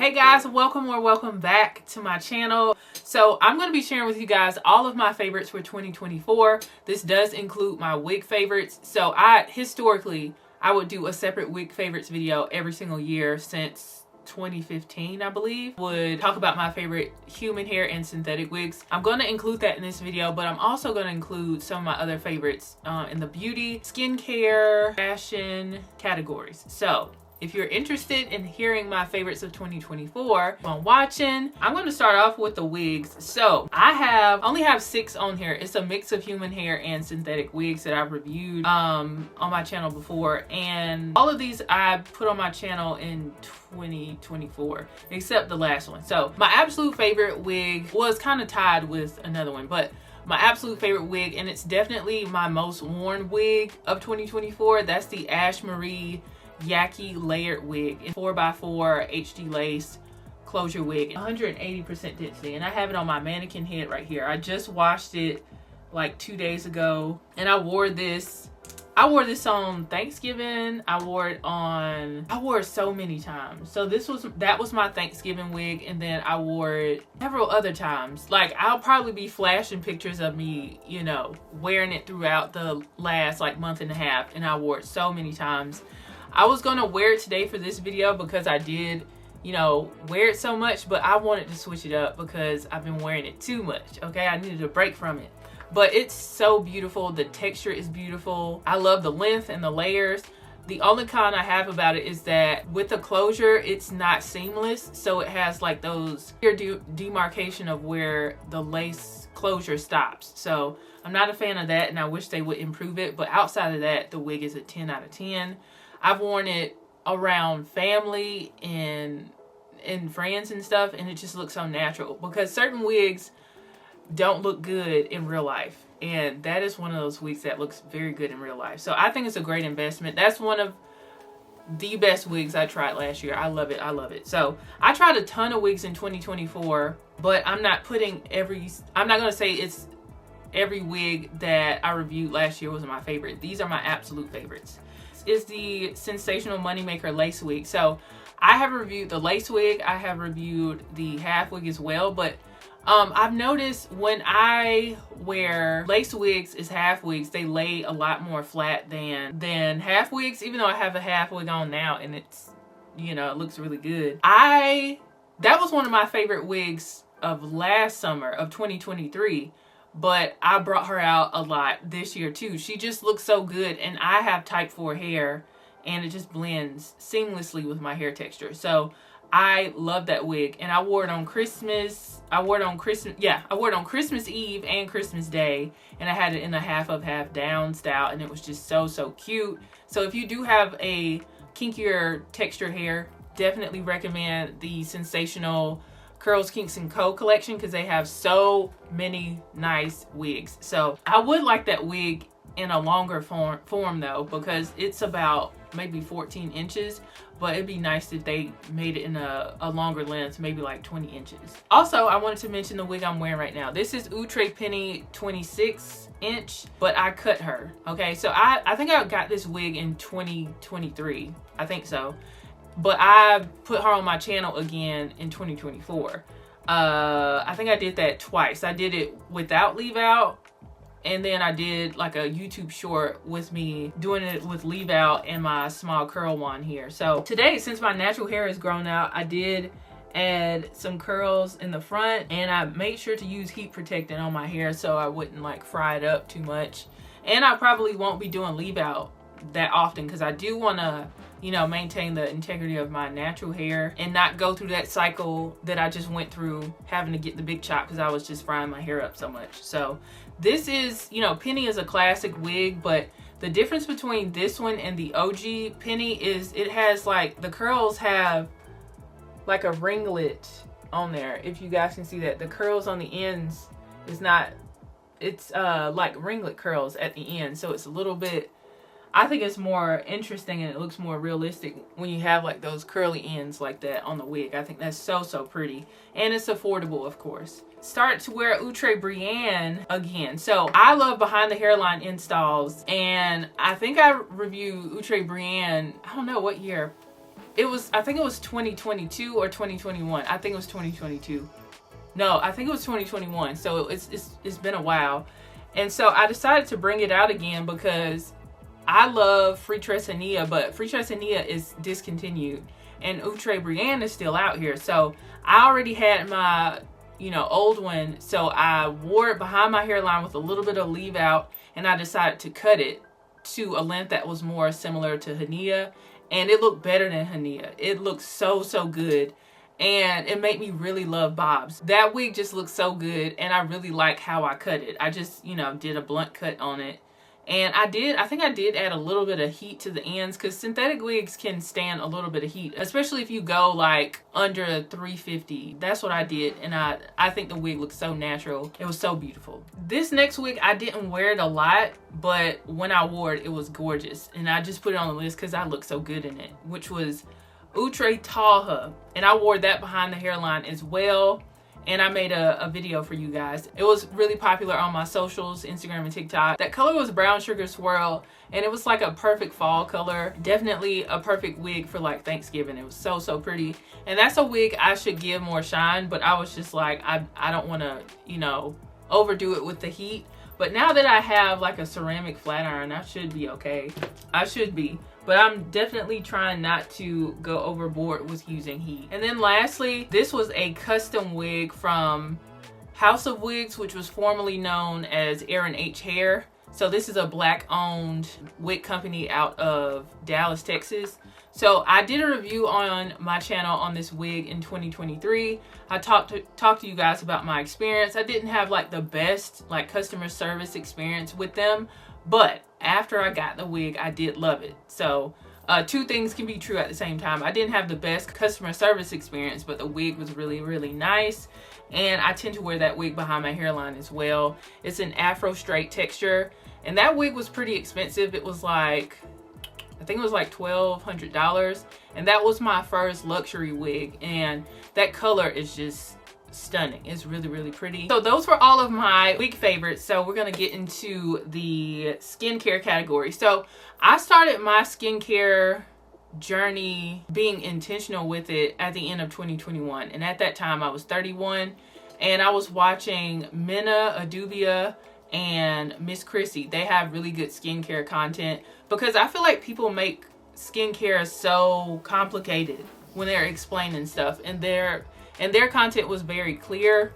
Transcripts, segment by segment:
Hey guys, welcome or welcome back to my channel. So I'm going to be sharing with you guys all of my favorites for 2024. This does include my wig favorites. So historically I would do a separate wig favorites video every single year since 2015, I believe. Would talk about my favorite human hair and synthetic wigs. I'm going to include that in this video, but I'm also going to include some of my other favorites in the beauty, skincare, fashion categories. So if you're interested in hearing my favorites of 2024 while watching, I'm going to start off with the wigs. So I only have 6 on here. It's a mix of human hair and synthetic wigs that I've reviewed on my channel before, and all of these I put on my channel in 2024 except the last one. So my absolute favorite wig was kind of tied with another one, but my absolute favorite wig, and it's definitely my most worn wig of 2024, that's the Ash Marie Yaki layered wig in 4x4 HD lace closure wig, 180% density, and I have it on my mannequin head right here. I just washed it like 2 days ago, and I wore this on Thanksgiving. I wore it so many times. So that was my Thanksgiving wig, and then I wore it several other times. Like, I'll probably be flashing pictures of me, you know, wearing it throughout the last like month and a half, and I wore it so many times. I was gonna wear it today for this video because I did, you know, wear it so much, but I wanted to switch it up because I've been wearing it too much, okay? I needed a break from it. But it's so beautiful. The texture is beautiful. I love the length and the layers. The only con I have about it is that with the closure, it's not seamless. So it has like those clear demarcation of where the lace closure stops. So I'm not a fan of that, and I wish they would improve it. But outside of that, the wig is a 10 out of 10. I've worn it around family and friends and stuff, and it just looks so natural, because certain wigs don't look good in real life, and that is one of those wigs that looks very good in real life. So I think it's a great investment. That's one of the best wigs I tried last year. I love it. I love it. So I tried a ton of wigs in 2024, but I'm not going to say it's every wig that I reviewed last year was my favorite. These are my absolute favorites. Is the Sensational Moneymaker lace wig. So I have reviewed the lace wig, I have reviewed the half wig as well, but I've noticed when I wear lace wigs as half wigs, they lay a lot more flat than half wigs, even though I have a half wig on now and it's, you know, it looks really good. That was one of my favorite wigs of last summer of 2023. But I brought her out a lot this year too. She just looks so good, and I have type 4 hair, and it just blends seamlessly with my hair texture. So I love that wig, and I wore it on Christmas. I wore it on Christmas Eve and Christmas Day, and I had it in a half up, half down style, and it was just so cute. So if you do have a kinkier texture hair, definitely recommend the Sensational Curls, Kinks & Co collection, because they have so many nice wigs. So I would like that wig in a longer form though, because it's about maybe 14 inches, but it'd be nice if they made it in a longer length, maybe like 20 inches. Also, I wanted to mention the wig I'm wearing right now. This is Outre Penny 26 inch, but I cut her. Okay, so I think I got this wig in 2023. I think so. But I put her on my channel again in 2024. I think I did that twice. I did it without leave out, and then I did like a YouTube short with me doing it with leave out and my small curl wand here. So today, since my natural hair has grown out, I did add some curls in the front, and I made sure to use heat protectant on my hair so I wouldn't like fry it up too much. And I probably won't be doing leave out that often, because I do want to, you know, maintain the integrity of my natural hair and not go through that cycle that I just went through, having to get the big chop because I was just frying my hair up so much. So this is, you know, Penny is a classic wig, but the difference between this one and the OG Penny is it has like, the curls have like a ringlet on there. If you guys can see that, the curls on the ends is not, it's like ringlet curls at the end. So it's a little bit, I think it's more interesting, and it looks more realistic when you have like those curly ends like that on the wig. I think that's so pretty, and it's affordable, of course. Start to wear Outre Brienne again. So I love behind the hairline installs, and I think I reviewed Outre Brienne, I don't know what year, I think it was 2022 or 2021. I think it was 2022. No, I think it was 2021. So it's been a while. And so I decided to bring it out again because I love Freetressenia, but Freetressenia is discontinued and Outre BREANNE is still out here. So I already had my, you know, old one. So I wore it behind my hairline with a little bit of leave out, and I decided to cut it to a length that was more similar to Hania, and it looked better than Hania. It looked so good, and it made me really love Bob's. That wig just looks so good, and I really like how I cut it. I just, you know, did a blunt cut on it. And I think I did add a little bit of heat to the ends, because synthetic wigs can stand a little bit of heat, especially if you go like under 350. That's what I did, and I think the wig looks so natural. It was so beautiful. This next wig, I didn't wear it a lot, but when I wore it, it was gorgeous. And I just put it on the list because I looked so good in it, which was Outre TALHA. And I wore that behind the hairline as well. And I made a video for you guys. It was really popular on my socials, Instagram and TikTok. That color was brown sugar swirl, and it was like a perfect fall color. Definitely a perfect wig for like Thanksgiving. It was so pretty. And that's a wig I should give more shine, but I was just like, I don't want to, you know, overdo it with the heat. But now that I have like a ceramic flat iron, I should be okay. I should be. But I'm definitely trying not to go overboard with using heat. And then lastly, this was a custom wig from House of Wigs, which was formerly known as Aaron H. Hair. So this is a black owned wig company out of Dallas, Texas. So I did a review on my channel on this wig in 2023. I talked to you guys about my experience. I didn't have like the best like customer service experience with them, but after I got the wig, I did love it. So two things can be true at the same time. I didn't have the best customer service experience, but the wig was really nice. And I tend to wear that wig behind my hairline as well. It's an afro straight texture, and that wig was pretty expensive. It was like, I think it was like $1,200, and that was my first luxury wig, and that color is just stunning. It's really pretty. So those were all of my wig favorites. So we're gonna get into the skincare category. So I started my skincare journey being intentional with it at the end of 2021, and at that time I was 31, and I was watching Minna, Juvia, and Miss Chrissy. They have really good skincare content, because I feel like people make skincare so complicated when they're explaining stuff, and their content was very clear.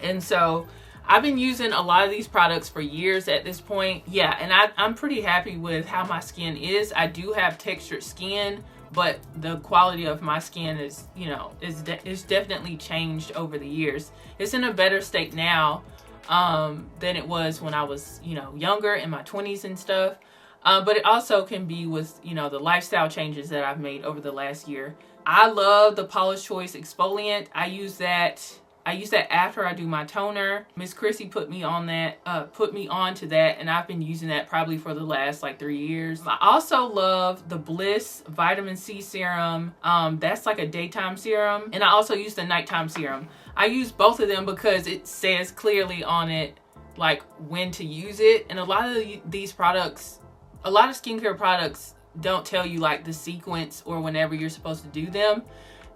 And so I've been using a lot of these products for years at this point. Yeah, and I'm pretty happy with how my skin is. I do have textured skin, but the quality of my skin is, you know, is definitely changed over the years. It's in a better state now than it was when I was, you know, younger, in my 20s and stuff. But it also can be with, you know, the lifestyle changes that I've made over the last year. I love the Paula's Choice exfoliant. I use that after I do my toner. Miss Chrissy put me on to that, and I've been using that probably for the last like 3 years. I also love the BLISS vitamin C serum. That's like a daytime serum, and I also use the nighttime serum. I use both of them because it says clearly on it like when to use it, and a lot of these products, a lot of skincare products don't tell you like the sequence or whenever you're supposed to do them.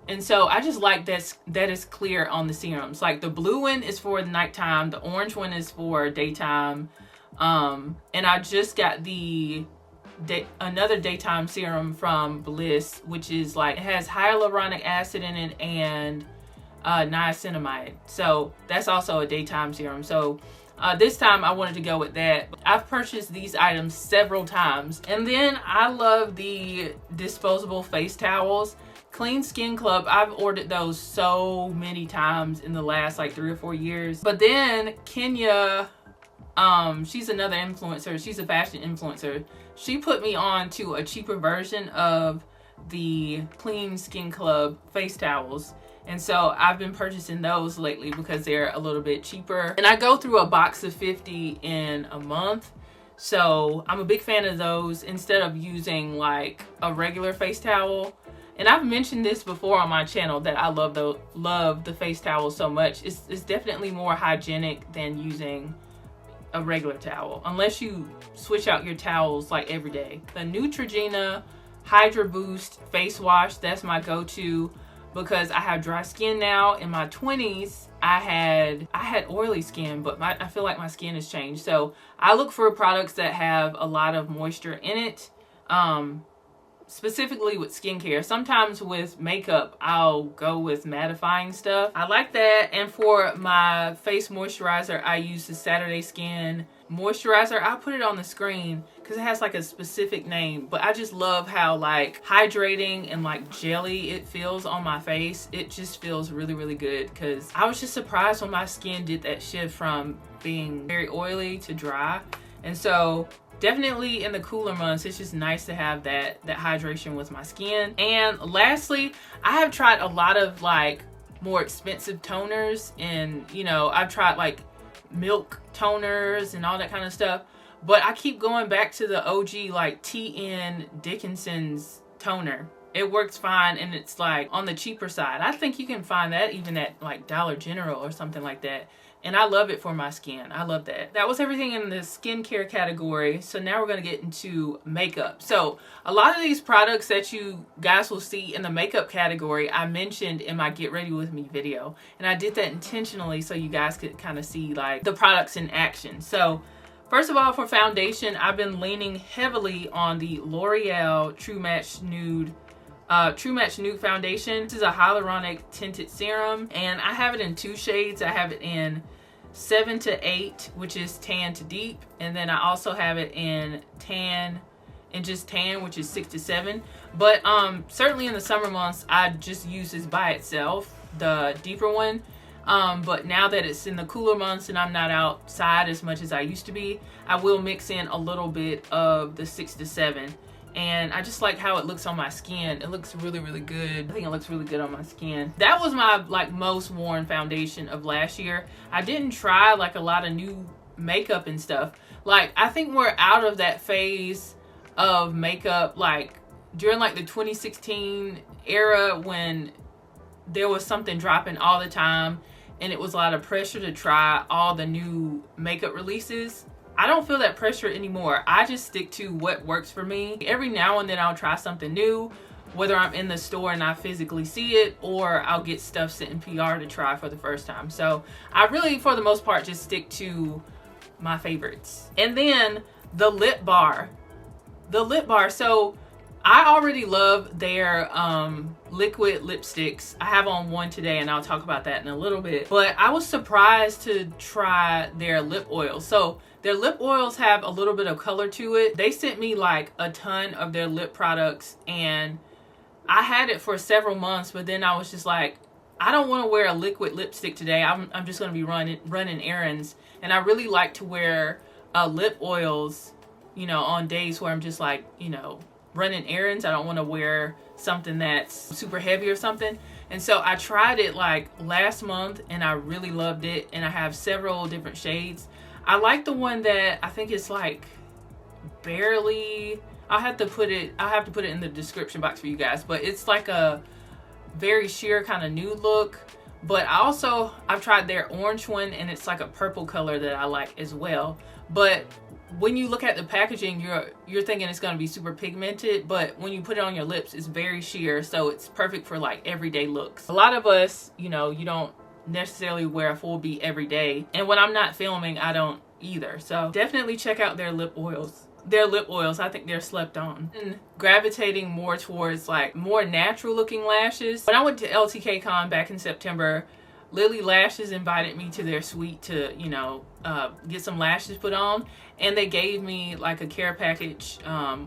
And so I just like that is clear on the serums. Like the blue one is for the nighttime, the orange one is for daytime. And I just got another daytime serum from BLISS, which is like, it has hyaluronic acid in it and niacinamide. So that's also a daytime serum. So this time I wanted to go with that. I've purchased these items several times. And then I love the disposable face towels. Clean Skin Club, I've ordered those so many times in the last like 3 or 4 years. But then Kenya, she's another influencer. She's a fashion influencer. She put me on to a cheaper version of the Clean Skin Club face towels. And so I've been purchasing those lately because they're a little bit cheaper. And I go through a box of 50 in a month. So I'm a big fan of those instead of using like a regular face towel. And I've mentioned this before on my channel that I love the face towel so much. It's definitely more hygienic than using a regular towel, unless you switch out your towels like every day. The Neutrogena Hydra Boost face wash. That's my go-to because I have dry skin now. In my 20s, I had oily skin, but I feel like my skin has changed. So I look for products that have a lot of moisture in it. Specifically with skincare. Sometimes with makeup, I'll go with mattifying stuff. I like that. And for my face moisturizer, I use the Saturday Skin moisturizer. I'll put it on the screen because it has like a specific name, but I just love how like hydrating and like jelly it feels on my face. It just feels really, really good because I was just surprised when my skin did that shift from being very oily to dry. And so definitely in the cooler months, it's just nice to have that hydration with my skin. And lastly, I have tried a lot of like more expensive toners, and you know, I've tried like milk toners and all that kind of stuff, but I keep going back to the OG like TN Dickinson's toner. It works fine, and it's like on the cheaper side. I think you can find that even at like Dollar General or something like that. And I love it for my skin. I love that. That was everything in the skincare category. So now we're going to get into makeup. So a lot of these products that you guys will see in the makeup category, I mentioned in my Get Ready With Me video. And I did that intentionally so you guys could kind of see like the products in action. So first of all, for foundation, I've been leaning heavily on the Loreal True Match Nude foundation. This is a hyaluronic tinted serum, and I have it in 2 shades. I have it in 7 to 8, which is tan to deep, and then I also have it in tan and just tan, which is 6 to 7. But certainly in the summer months, I just use this by itself, the deeper one. But now that it's in the cooler months and I'm not outside as much as I used to be, I will mix in a little bit of the 6 to 7. And I just like how it looks on my skin. It looks really, really good. I think it looks really good on my skin. That was my like most worn foundation of last year. I didn't try like a lot of new makeup and stuff. Like I think we're out of that phase of makeup like during like the 2016 era when there was something dropping all the time and it was a lot of pressure to try all the new makeup releases. I don't feel that pressure anymore. I just stick to what works for me. Every now and then I'll try something new, whether I'm in the store and I physically see it, or I'll get stuff sent in PR to try for the first time. So I really, for the most part, just stick to my favorites. And then the lip bar. The lip bar. So I already love their liquid lipsticks. I have on one today and I'll talk about that in a little bit. But I was surprised to try their lip oils. So their lip oils have a little bit of color to it. They sent me like a ton of their lip products and I had it for several months, but then I was just like, I don't want to wear a liquid lipstick today. I'm just going to be running errands. And I really like to wear lip oils, you know, on days where I'm just like, you know, running errands. I don't want to wear something that's super heavy or something. And so I tried it like last month and I really loved it. And I have several different shades. I like the one that I think is like barely, I'll have to put it in the description box for you guys, but it's like a very sheer kind of nude look. But I've tried their orange one and it's like a purple color that I like as well. But when you look at the packaging, you're thinking it's going to be super pigmented, but when you put it on your lips, it's very sheer, so it's perfect for like everyday looks. A lot of us, you know, you don't necessarily wear a full beat every day, and when I'm not filming, I don't either. So definitely check out their lip oils. I think they're slept on. And gravitating more towards like more natural looking lashes. When I went to LTK Con back in September, Lilly Lashes invited me to their suite to, you know, get some lashes put on, and they gave me like a care package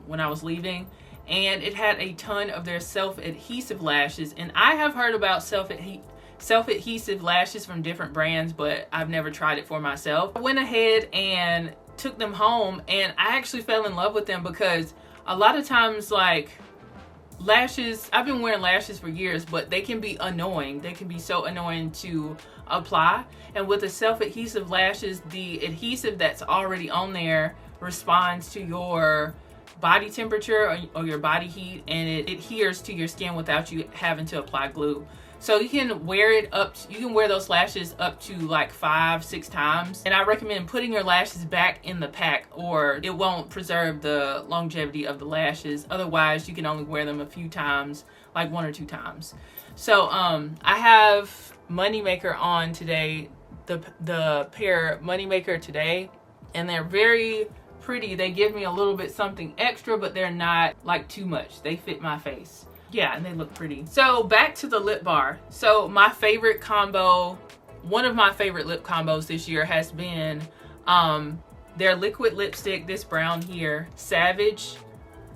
when I was leaving, and it had a ton of their self-adhesive lashes. And I have heard about self-adhesive lashes from different brands, but I've never tried it for myself. I went ahead and took them home, and I actually fell in love with them because a lot of times like lashes, I've been wearing lashes for years, but they can be annoying. They can be so annoying to apply. And with the self-adhesive lashes, the adhesive that's already on there responds to your body temperature or your body heat, and it adheres to your skin without you having to apply glue. So you can wear it up, you can wear those lashes up to like 5-6 times. And I recommend putting your lashes back in the pack, or it won't preserve the longevity of the lashes. Otherwise, you can only wear them a few times, like 1 or 2 times. So I have Moneymaker on today, the pair Moneymaker today, and they're very pretty. They give me a little bit something extra, but they're not like too much. They fit my face. Yeah, and they look pretty. So back to the lip bar. So my favorite combo, one of my favorite lip combos this year has been their liquid lipstick, this brown here, Savage.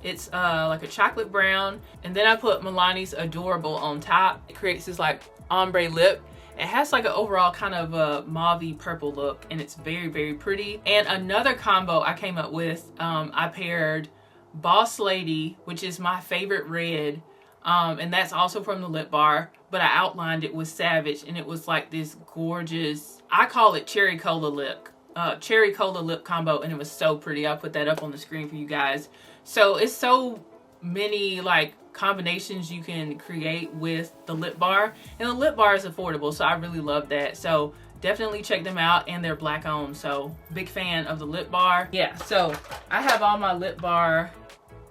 It's like a chocolate brown, and then I put Milani's Adorable on top. It creates this like ombre lip. It has like an overall kind of a mauve-y purple look, and it's very, very pretty. And another combo I came up with, I paired Boss Lady, which is my favorite red, and that's also from the lip bar, but I outlined it with Savage, and it was like this gorgeous, I call it cherry cola lip combo, and it was so pretty. I'll put that up on the screen for you guys. So it's so many like combinations you can create with the lip bar, and the lip bar is affordable, so I really love that. So definitely check them out, and they're black owned, so big fan of the lip bar. Yeah, so I have all my lip bar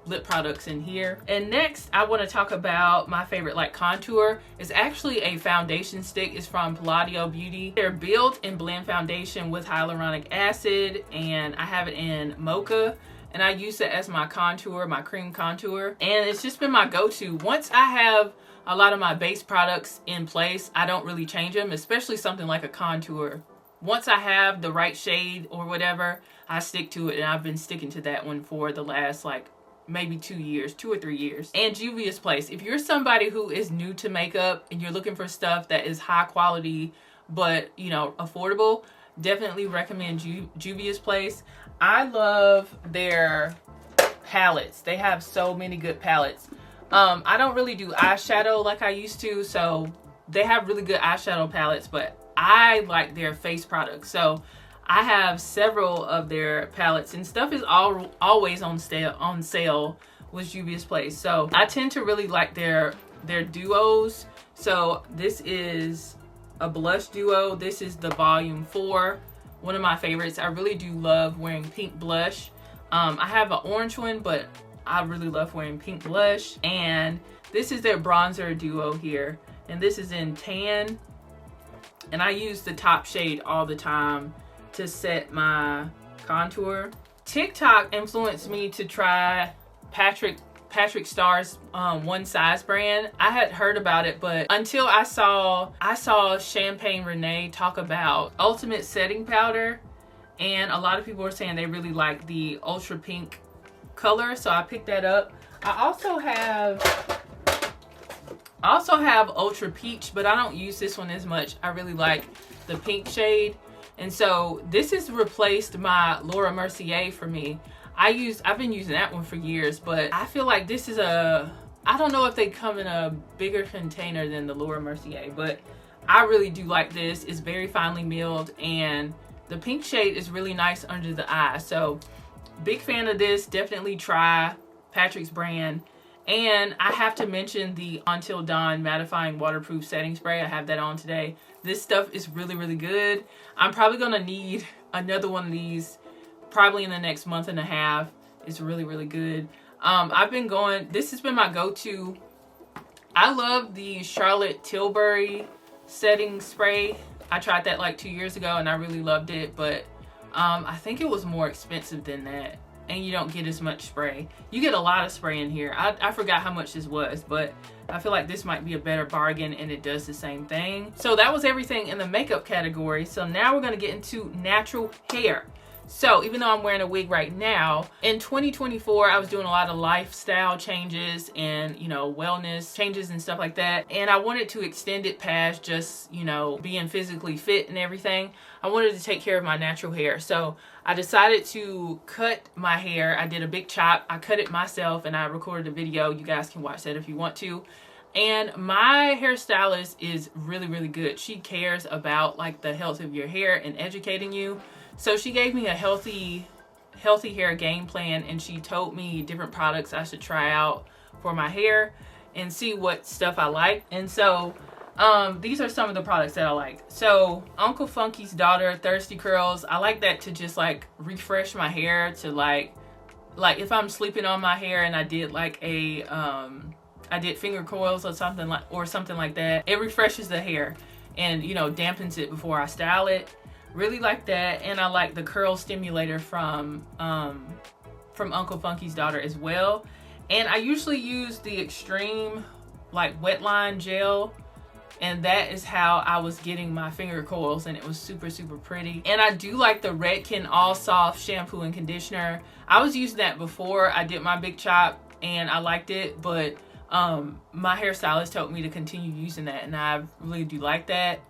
lip products in here. And next I want to talk about my favorite like contour. It's actually a foundation stick. It's from Palladio Beauty. They're Build and Blend foundation with hyaluronic acid, and I have it in Mocha, and I use it as my contour, my cream contour, and it's just been my go-to. Once I have a lot of my base products in place, I don't really change them, especially something like a contour. Once I have the right shade or whatever, I stick to it, and I've been sticking to that one for the last like maybe 2 or 3 years. And Juvia's Place. If you're somebody who is new to makeup and you're looking for stuff that is high quality but, you know, affordable, definitely recommend Juvia's Place. I love their palettes. They have so many good palettes. I don't really do eyeshadow like I used to, so they have really good eyeshadow palettes, but I like their face products. So I have several of their palettes, and stuff is always on sale with Juvia's Place. So I tend to really like their duos. So this is a blush duo. This is the volume 4, one of my favorites. I really do love wearing pink blush. I have an orange one, but I really love wearing pink blush. And this is their bronzer duo here, and this is in tan, and I use the top shade all the time to set my contour. TikTok influenced me to try Patrick Starr's One Size brand. I had heard about it, but until I saw Champagne Renee talk about Ultimate Setting Powder, and a lot of people were saying they really like the ultra pink color, so I picked that up. I also have Ultra Peach, but I don't use this one as much. I really like the pink shade. And so this has replaced my Laura Mercier for me. I've been using that one for years, but I feel like this is I don't know if they come in a bigger container than the Laura Mercier, but I really do like this. It's very finely milled, and the pink shade is really nice under the eye. So big fan of this. Definitely try Patrick's brand. And I have to mention the Until Dawn mattifying waterproof setting spray. I have that on today. This stuff is really, really good. I'm probably gonna need another one of these probably in the next month and a half. It's really, really good. This has been my go-to. I love the Charlotte Tilbury setting spray. I tried that like 2 years ago, and I really loved it, but I think it was more expensive than that, and you don't get as much spray. You get a lot of spray in here. I forgot how much this was, but I feel like this might be a better bargain, and it does the same thing. So that was everything in the makeup category. So now we're gonna get into natural hair. So even though I'm wearing a wig right now, in 2024, I was doing a lot of lifestyle changes and, you know, wellness changes and stuff like that. And I wanted to extend it past just, you know, being physically fit and everything. I wanted to take care of my natural hair. So I decided to cut my hair. I did a big chop. I cut it myself, and I recorded a video. You guys can watch that if you want to. And my hairstylist is really, really good. She cares about like the health of your hair and educating you. So she gave me a healthy healthy hair game plan, and she told me different products I should try out for my hair and see what stuff I like. And so these are some of the products that I like. So Uncle Funky's Daughter Thirsty Curls, I like that to just like refresh my hair, to like if I'm sleeping on my hair and I did like a I did finger coils or something like that. It refreshes the hair and, you know, dampens it before I style it. Really like that. And I like the curl stimulator from Uncle Funky's Daughter as well. And I usually use the Extreme like wet line gel, and that is how I was getting my finger coils, and it was super pretty. And I do like the Redken All Soft shampoo and conditioner. I was using that before I did my big chop and I liked it, but my hairstylist told me to continue using that, and I really do like that.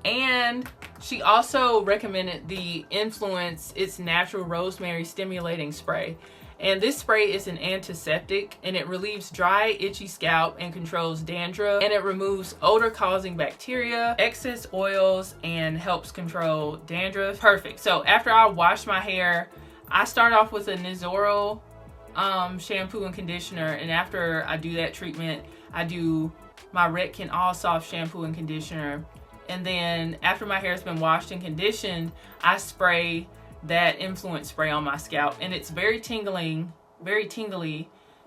And she also recommended the Influence It's Natural Rosemary Stimulating Spray. And this spray is an antiseptic, and it relieves dry, itchy scalp and controls dandruff, and it removes odor-causing bacteria, excess oils, and helps control dandruff. Perfect. So after I wash my hair, I start off with a Nizoro shampoo and conditioner, and after I do that treatment, I do my Redken All Soft shampoo and conditioner, and then after my hair has been washed and conditioned, I spray that Influence spray on my scalp, and it's very tingly,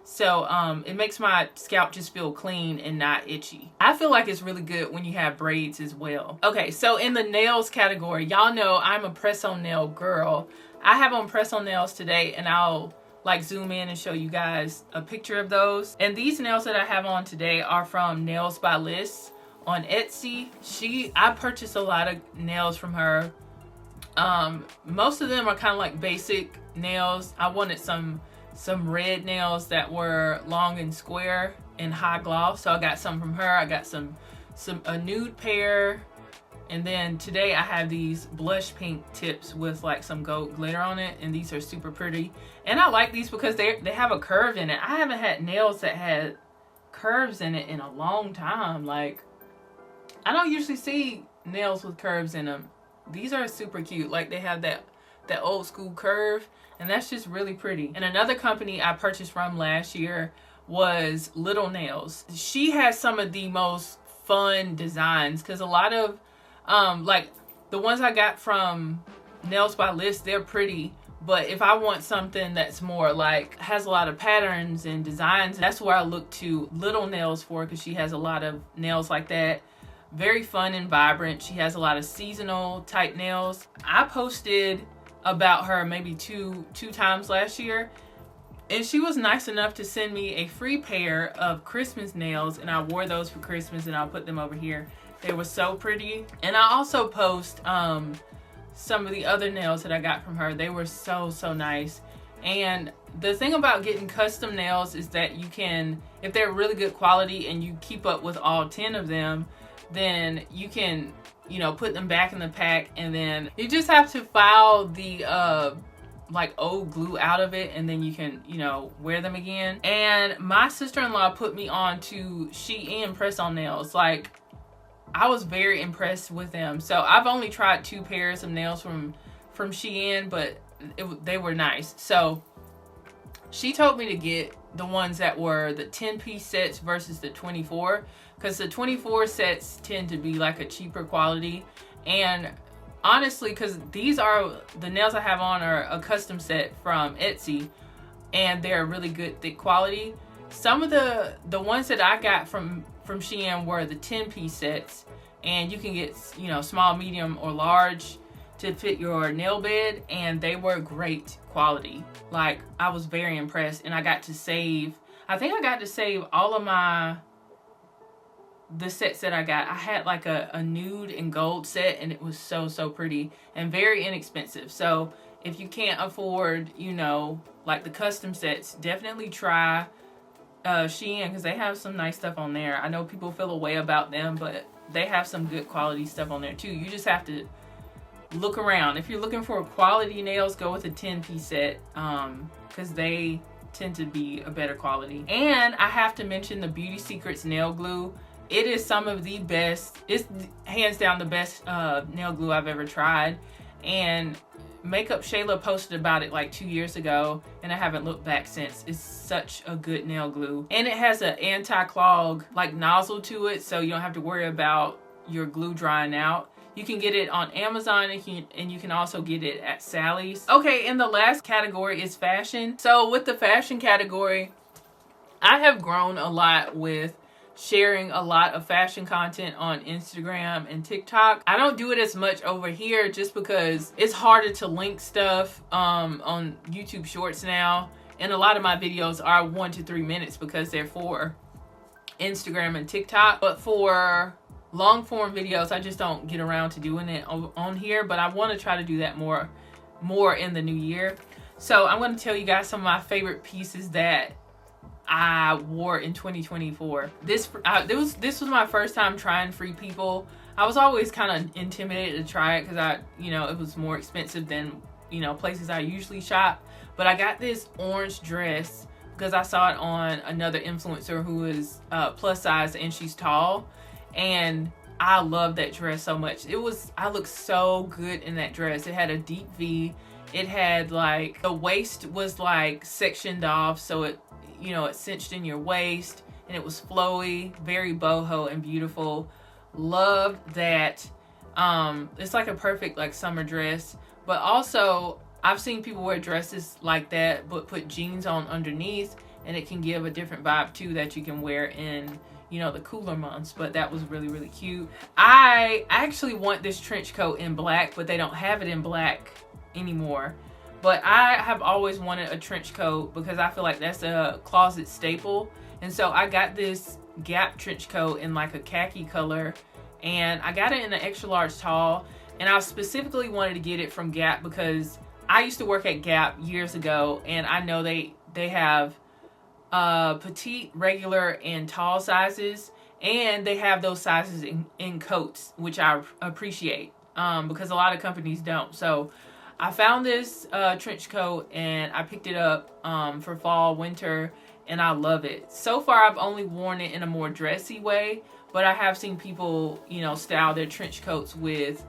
so it makes my scalp just feel clean and not itchy. I feel like it's really good when you have braids as well. Okay, so in the nails category, y'all know I'm a press-on nail girl. I have on press-on nails today, and I'll like zoom in and show you guys a picture of those. And these nails that I have on today are from Nails by Bliss on Etsy. I purchased a lot of nails from her. Most of them are kind of like basic nails. I wanted some red nails that were long and square and high gloss, so I got some from her. I got a nude pair, and then today I have these blush pink tips with like some gold glitter on it, and these are super pretty. And I like these because they have a curve in it. I haven't had nails that had curves in it in a long time. Like, I don't usually see nails with curves in them. These are super cute. Like, they have that old school curve, and that's just really pretty. And another company I purchased from last year was Little Nails. She has some of the most fun designs, because a lot of like the ones I got from Nails by Bliss, they're pretty, but if I want something that's more like has a lot of patterns and designs, that's where I look to Little Nails for, because she has a lot of nails like that. Very fun and vibrant. She has a lot of seasonal type nails. I posted about her maybe two times last year, and she was nice enough to send me a free pair of Christmas nails, and I wore those for Christmas, and I'll put them over here. They were so pretty. And I also post some of the other nails that I got from her. They were so nice. And the thing about getting custom nails is that you can, if they're really good quality and you keep up with all 10 of them, then you can, you know, put them back in the pack, and then you just have to file the like old glue out of it, and then you can, you know, wear them again. And my sister-in-law put me on to Shein press-on nails. Like, I was very impressed with them. So I've only tried 2 pairs of nails from Shein, but they were nice. So she told me to get the ones that were the 10-piece sets versus the 24, because the 24 sets tend to be like a cheaper quality. And honestly, because these are the nails I have on are a custom set from Etsy, and they're really good thick quality. Some of the ones that I got from Shein were the 10-piece sets, and you can get, you know, small, medium, or large to fit your nail bed, and they were great quality. Like, I was very impressed, and I got to save, I think I got to save all of the sets that I got. I had like a nude and gold set, and it was so pretty and very inexpensive. So if you can't afford, you know, like the custom sets, definitely try Shein, because they have some nice stuff on there. I know people feel a way about them, but they have some good quality stuff on there too. You just have to look around. If you're looking for quality nails, go with a 10-piece set, because they tend to be a better quality. And I have to mention the Beauty Secrets nail glue. It is some of the best, it's hands down the best nail glue I've ever tried. And Makeup Shayla posted about it like 2 years ago, and I haven't looked back since. It's such a good nail glue, and it has an anti-clog like nozzle to it, so you don't have to worry about your glue drying out. You can get it on Amazon, and you can also get it at Sally's. Okay, and the last category is fashion. So with the fashion category, I have grown a lot with sharing a lot of fashion content on Instagram and TikTok. I don't do it as much over here just because it's harder to link stuff on YouTube Shorts now. And a lot of my videos are 1 to 3 minutes because they're for Instagram and TikTok. But for long form videos, I just don't get around to doing it on here. But I want to try to do that more in the new year. So I'm going to tell you guys some of my favorite pieces that I wore in 2024. This was my first time trying Free People. I was always kind of intimidated to try it because it was more expensive than, places I usually shop. But I got this orange dress because I saw it on another influencer who is plus size and she's tall. And I love that dress so much. I looked so good in that dress. It had a deep V. It had like, the waist was like sectioned off, so it cinched in your waist, and it was flowy, very boho and beautiful. Loved that. It's like a perfect like summer dress, but also I've seen people wear dresses like that but put jeans on underneath, and it can give a different vibe too that you can wear in the cooler months. But that was really, really cute. I actually want this trench coat in black, but they don't have it in black anymore. But I have always wanted a trench coat because I feel like that's a closet staple. And so I got this Gap trench coat in like a khaki color, and I got it in an extra large tall. And I specifically wanted to get it from Gap because I used to work at Gap years ago, and I know they have petite, regular, and tall sizes, and they have those sizes in coats, which I appreciate because a lot of companies don't. So I found this trench coat, and I picked it up for fall, winter, and I love it. So far, I've only worn it in a more dressy way, but I have seen people, style their trench coats with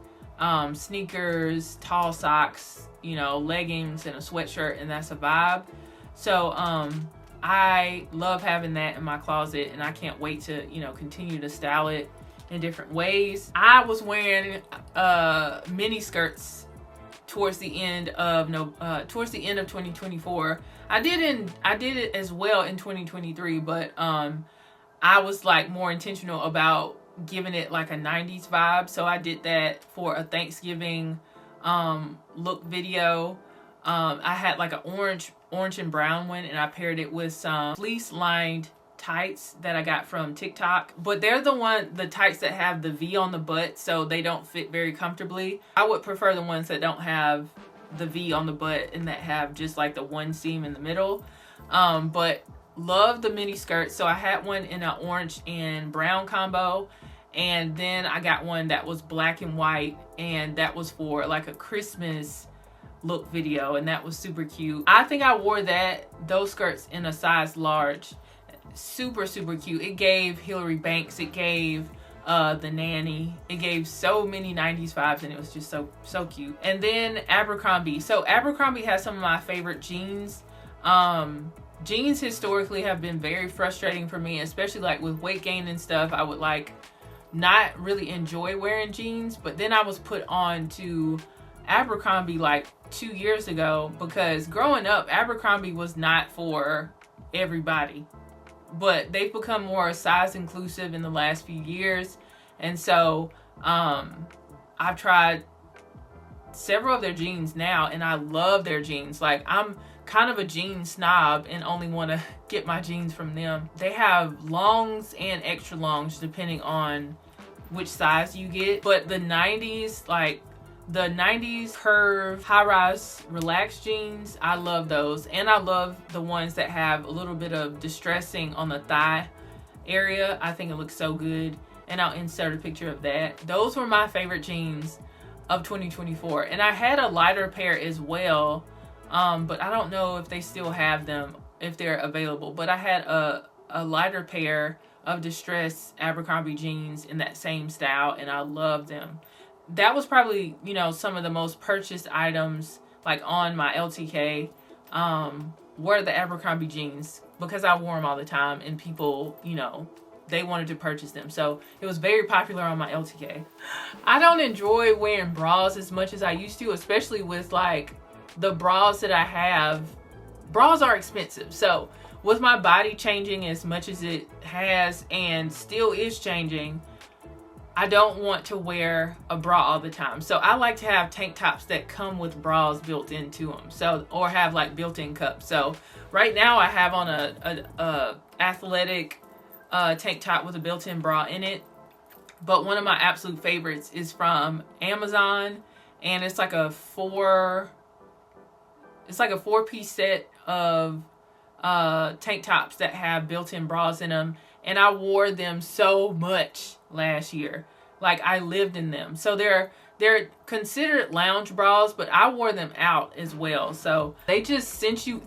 sneakers, tall socks, leggings, and a sweatshirt, and that's a vibe. So I love having that in my closet, and I can't wait to, continue to style it in different ways. I was wearing mini skirts towards the end of 2024. I did it as well in 2023, but I was like more intentional about giving it like a 90s vibe. So I did that for a Thanksgiving look video. I had like an orange and brown one, and I paired it with some fleece lined tights that I got from TikTok. But they're the tights that have the V on the butt, so they don't fit very comfortably. I would prefer the ones that don't have the V on the butt and that have just like the one seam in the middle. But love the mini skirt. So I had one in an orange and brown combo, and then I got one that was black and white, and that was for like a Christmas look video, and that was super cute. I think I wore those skirts in a size large. Super, super cute. It gave Hillary Banks, it gave the nanny, it gave so many 90s vibes, and it was just so cute. And then Abercrombie. So Abercrombie has some of my favorite jeans. Jeans historically have been very frustrating for me, especially like with weight gain and stuff. I would like not really enjoy wearing jeans, but then I was put on to Abercrombie like 2 years ago because growing up, Abercrombie was not for everybody. But they've become more size inclusive in the last few years. And so I've tried several of their jeans now, and I love their jeans. Like, I'm kind of a jean snob and only want to get my jeans from them. They have longs and extra longs depending on which size you get. But the 90s, like the 90s curve high-rise relaxed jeans, I love those. And I love the ones that have a little bit of distressing on the thigh area. I think it looks so good, and I'll insert a picture of that. Those were my favorite jeans of 2024. And I had a lighter pair as well, but I don't know if they still have them, if they're available. But I had a lighter pair of distressed Abercrombie jeans in that same style, and I love them. that was probably, you know, some of the most purchased items like on my LTK were the Abercrombie jeans, because I wore them all the time and people, you know, they wanted to purchase them. So it was very popular on my LTK. I don't enjoy wearing bras as much as I used to, especially with like the bras that I have. Bras are expensive. So with my body changing as much as it has and still is changing, I don't want to wear a bra all the time. So I like to have tank tops that come with bras built into them. So, or have like built-in cups. So right now I have on a athletic tank top with a built-in bra in it. But one of my absolute favorites is from Amazon, and it's like a four-piece set of tank tops that have built-in bras in them, and I wore them so much last year. Like, I lived in them. So they're considered lounge bras, but I wore them out as well. So they just cinch you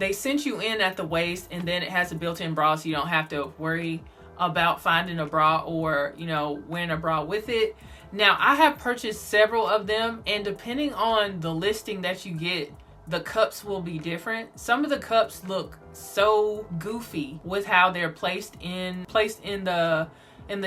in at the waist, and then it has a built-in bra, so you don't have to worry about finding a bra or, you know, wearing a bra with it. Now, I have purchased several of them, and depending on the listing that you get, the cups will be different. Some of the cups look so goofy with how they're placed in the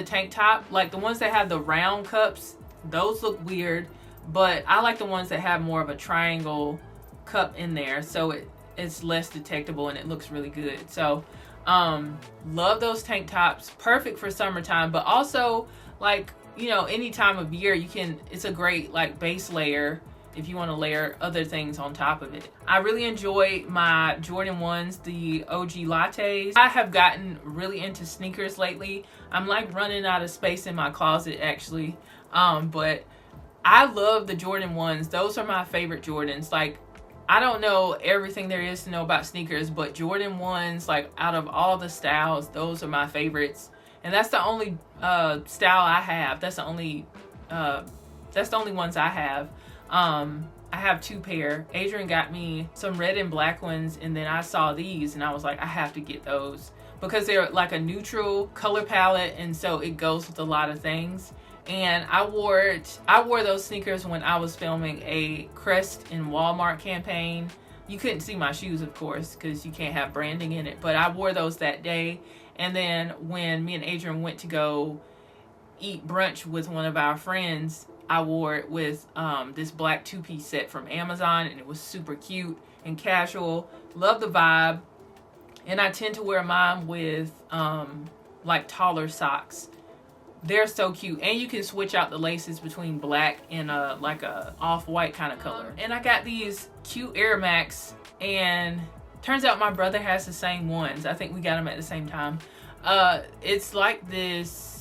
tank top. Like the ones that have the round cups, those look weird, but I like the ones that have more of a triangle cup in there, so it's less detectable and it looks really good. So love those tank tops. Perfect for summertime, but also, like, you know, any time of year it's a great like base layer if you want to layer other things on top of it. I really enjoy my Jordan 1s, the OG lattes. I have gotten really into sneakers lately. I'm like running out of space in my closet actually. But I love the Jordan 1s. Those are my favorite Jordans. Like, I don't know everything there is to know about sneakers, but Jordan 1s, like, out of all the styles, those are my favorites. And that's the only style I have. That's the only ones I have. I have two pair. Adrian got me some red and black ones, and then I saw these and I was like, I have to get those because they're like a neutral color palette, and so it goes with a lot of things. And I wore those sneakers when I was filming a Crest in Walmart campaign. You couldn't see my shoes, of course, because you can't have branding in it, but I wore those that day. And then when me and Adrian went to go eat brunch with one of our friends, I wore it with this black two-piece set from Amazon, and it was super cute and casual. Love the vibe. And I tend to wear mine with like taller socks. They're so cute, and you can switch out the laces between black and like a off-white kind of color. And I got these cute Air Max, and turns out my brother has the same ones. I think we got them at the same time. It's like this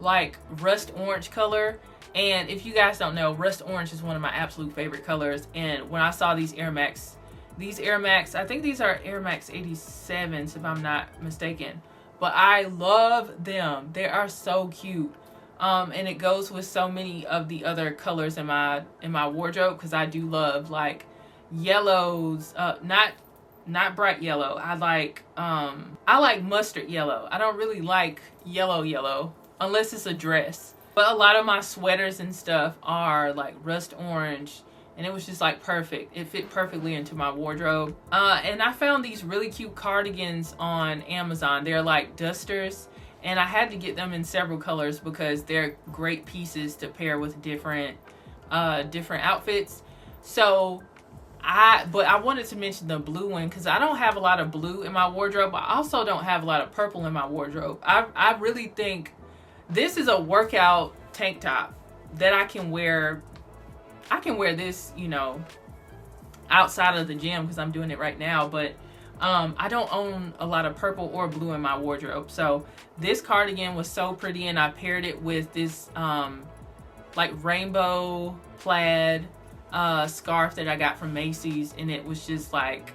like rust orange color, and if you guys don't know, rust orange is one of my absolute favorite colors. And when I saw these Air Max, I think these are Air Max 87s if I'm not mistaken, but I love them. They are so cute. And it goes with so many of the other colors in my wardrobe, because I do love like yellows, not bright yellow. I like mustard yellow. I don't really like yellow unless it's a dress. But a lot of my sweaters and stuff are like rust orange, and it was just like perfect. It fit perfectly into my wardrobe. And I found these really cute cardigans on Amazon. They're like dusters, and I had to get them in several colors because they're great pieces to pair with different outfits. So but I wanted to mention the blue one because I don't have a lot of blue in my wardrobe. I also don't have a lot of purple in my wardrobe. I really think this is a workout tank top that I can wear. I can wear this, you know, outside of the gym because I'm doing it right now, but I don't own a lot of purple or blue in my wardrobe. So this cardigan was so pretty, and I paired it with this like rainbow plaid scarf that I got from Macy's, and it was just like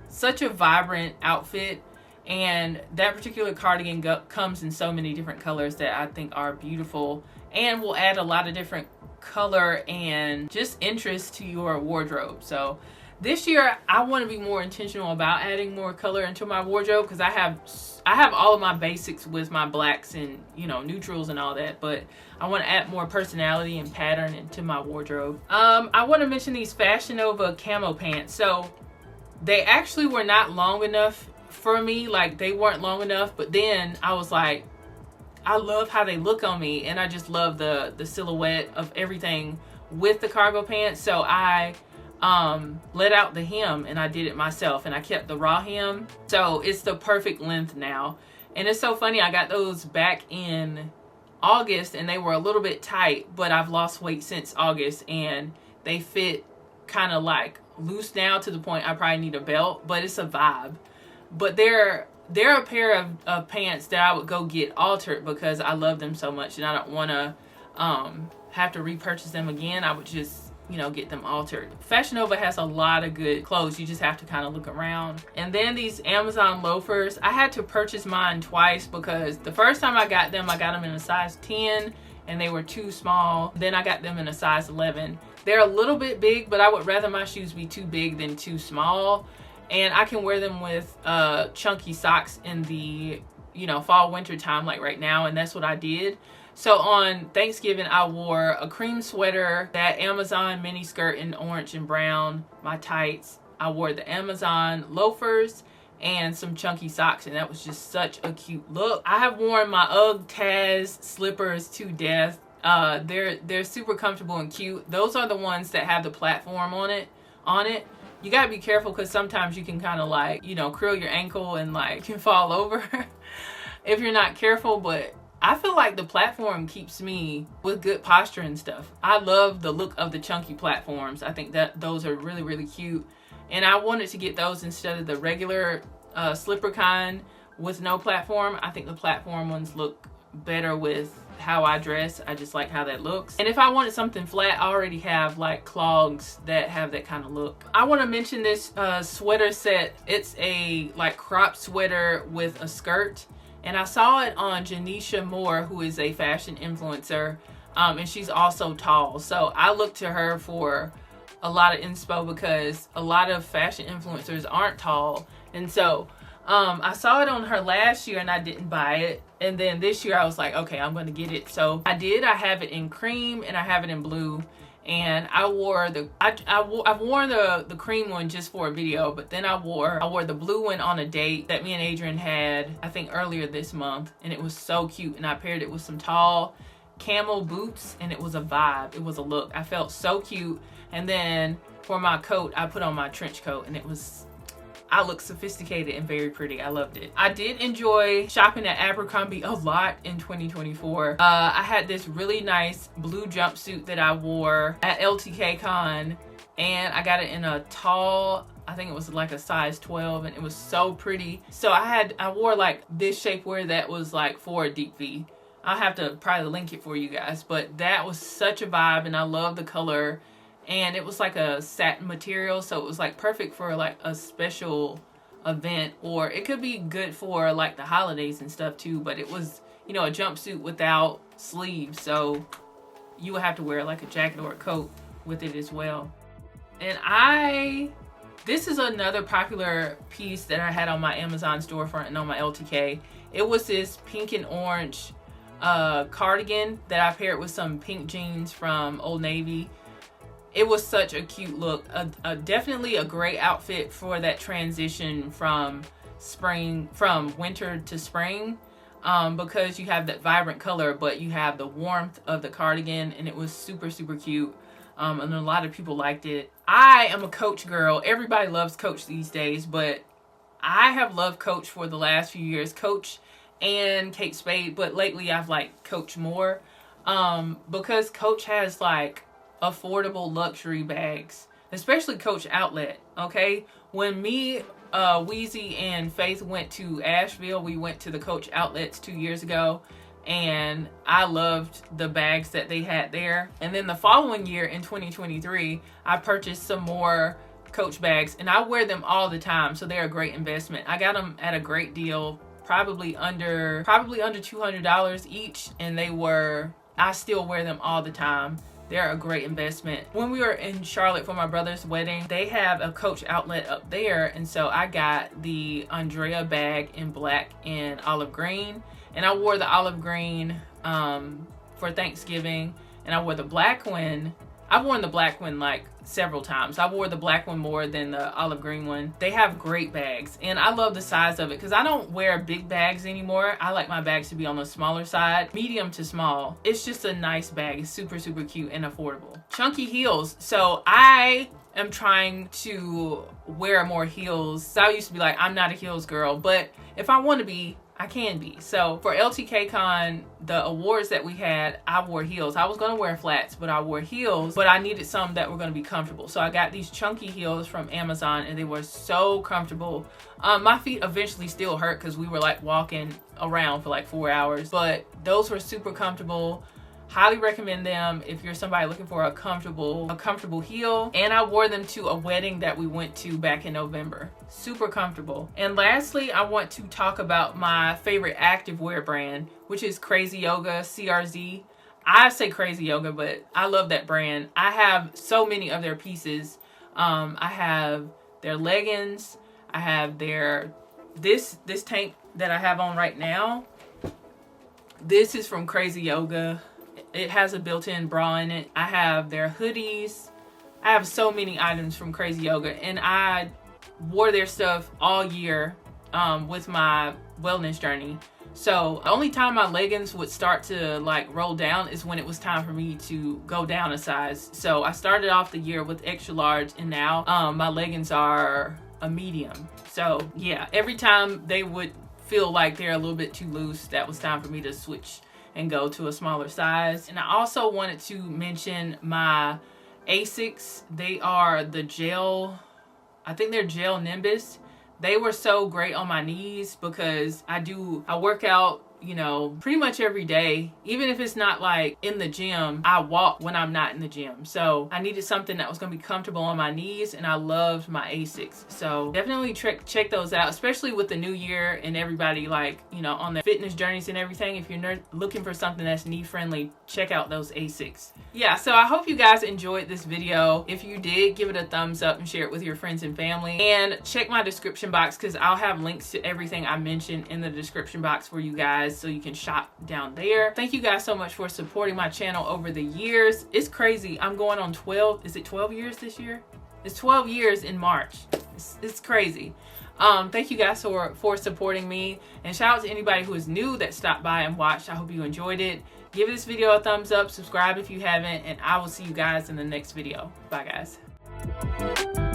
such a vibrant outfit. And that particular cardigan comes in so many different colors that I think are beautiful and will add a lot of different color and just interest to your wardrobe. So this year I want to be more intentional about adding more color into my wardrobe because I I have all of my basics with my blacks and, you know, neutrals and all that, but I want to add more personality and pattern into my wardrobe. I want to mention these Fashion Nova camo pants. So they actually were not long enough for me. Like, they weren't long enough, but then I was like, I love how they look on me, and I just love the silhouette of everything with the cargo pants. So I let out the hem and I did it myself, and I kept the raw hem, so it's the perfect length now. And it's so funny, I got those back in August and they were a little bit tight, but I've lost weight since August and they fit kind of like loose now to the point I probably need a belt, but it's a vibe. But they're a pair of pants that I would go get altered because I love them so much and I don't want to have to repurchase them again. I would just, you know, get them altered. Fashion Nova has a lot of good clothes. You just have to kind of look around. And then these Amazon loafers, I had to purchase mine twice because the first time I got them in a size 10 and they were too small. Then I got them in a size 11. They're a little bit big, but I would rather my shoes be too big than too small. And I can wear them with chunky socks in the, you know, fall winter time like right now, and that's what I did. So on Thanksgiving, I wore a cream sweater, that Amazon mini skirt in orange and brown, my tights. I wore the Amazon loafers and some chunky socks, and that was just such a cute look. I have worn my UGG Taz slippers to death. They're super comfortable and cute. Those are the ones that have the platform on it. You gotta be careful because sometimes you can kind of like, you know, curl your ankle and like can fall over if you're not careful, but I feel like the platform keeps me with good posture and stuff. I love the look of the chunky platforms. I think that those are really, really cute. And I wanted to get those instead of the regular slipper kind with no platform. I think the platform ones look better with how I dress. I just like how that looks. And if I wanted something flat, I already have like clogs that have that kind of look. I want to mention this sweater set. It's a like crop sweater with a skirt. And I saw it on Janisha Moore, who is a fashion influencer, and she's also tall. So I look to her for a lot of inspo because a lot of fashion influencers aren't tall. And so I saw it on her last year and I didn't buy it. And then this year I was like, okay, I'm going to get it. So I did. I have it in cream and I have it in blue. And I wore I've worn the cream one just for a video, but then I wore the blue one on a date that me and Adrian had, I think earlier this month, and it was so cute. And I paired it with some tall camel boots and it was a vibe. It was a look. I felt so cute. And then for my coat, I put on my trench coat and I looked sophisticated and very pretty. I loved it. I did enjoy shopping at Abercrombie a lot in 2024. I had this really nice blue jumpsuit that I wore at LTK Con, and I got it in a tall, I think it was like a size 12, and it was so pretty. So I wore like this shapewear that was like for a deep V. I'll have to probably link it for you guys, but that was such a vibe and I love the color. And it was like a satin material, so it was like perfect for like a special event, or it could be good for like the holidays and stuff too. But it was, you know, a jumpsuit without sleeves, so you would have to wear like a jacket or a coat with it as well. And this is another popular piece that I had on my Amazon storefront and on my LTK. It was this pink and orange cardigan that I paired with some pink jeans from Old Navy. It was such a cute look. Definitely a great outfit for that transition from winter to spring, because you have that vibrant color, but you have the warmth of the cardigan, and it was super, super cute. And a lot of people liked it. I am a Coach girl. Everybody loves Coach these days, but I have loved Coach for the last few years. Coach and Kate Spade, but lately I've liked Coach more, because Coach has like affordable luxury bags, especially Coach Outlet. Okay, when me, Weezy and Faith went to Asheville, we went to the Coach Outlets 2 years ago, and I loved the bags that they had there. And then the following year in 2023, I purchased some more Coach bags, and I wear them all the time, so they're a great investment. I got them at a great deal, probably under $200 each, and I still wear them all the time. they're a great investment. When we were in Charlotte for my brother's wedding, they have a Coach outlet up there, and so I got the Andrea bag in black and olive green, and I wore the olive green for Thanksgiving, and I wore the black one. I've worn the black one like several times. I wore the black one more than the olive green one. They have great bags, and I love the size of it because I don't wear big bags anymore. I like my bags to be on the smaller side, medium to small. It's just a nice bag. It's super, super cute and affordable. Chunky heels. So I am trying to wear more heels. So I used to be like, I'm not a heels girl, but if I want to be, I can be. So for LTK Con, the awards that we had, I wore heels. I was gonna wear flats, but I wore heels, but I needed some that were gonna be comfortable. So I got these chunky heels from Amazon, and they were so comfortable. My feet eventually still hurt because we were like walking around for like 4 hours, but those were super comfortable. Highly recommend them if you're somebody looking for a comfortable heel. And I wore them to a wedding that we went to back in November. Super comfortable. And lastly, I want to talk about my favorite activewear brand, which is Crazy Yoga, CRZ. I say Crazy Yoga, but I love that brand. I have so many of their pieces. I have their leggings. I have their, this tank that I have on right now. This is from Crazy Yoga. It has a built-in bra in it. I have their hoodies. I have so many items from Crazy Yoga, and I wore their stuff all year with my wellness journey. So the only time my leggings would start to like roll down is when it was time for me to go down a size. So I started off the year with extra large, and now my leggings are a medium. So yeah, every time they would feel like they're a little bit too loose, that was time for me to switch and go to a smaller size. And I also wanted to mention my Asics. They are the gel, I think they're gel Nimbus. They were so great on my knees because I work out, you know, pretty much every day. Even if it's not like in the gym, I walk when I'm not in the gym. So I needed something that was gonna be comfortable on my knees, and I loved my Asics. So definitely check those out, especially with the new year and everybody like, you know, on their fitness journeys and everything. If you're looking for something that's knee friendly, check out those Asics. Yeah, so I hope you guys enjoyed this video. If you did, give it a thumbs up and share it with your friends and family. And check my description box because I'll have links to everything I mentioned in the description box for you guys, so you can shop down there. Thank you guys so much for supporting my channel over the years. It's crazy. I'm going on 12, is it 12 years this year? It's 12 years in March. It's crazy. Thank you guys for supporting me, and shout out to anybody who is new that stopped by and watched. I hope you enjoyed it. Give this video a thumbs up, subscribe if you haven't, and I will see you guys in the next video. Bye guys.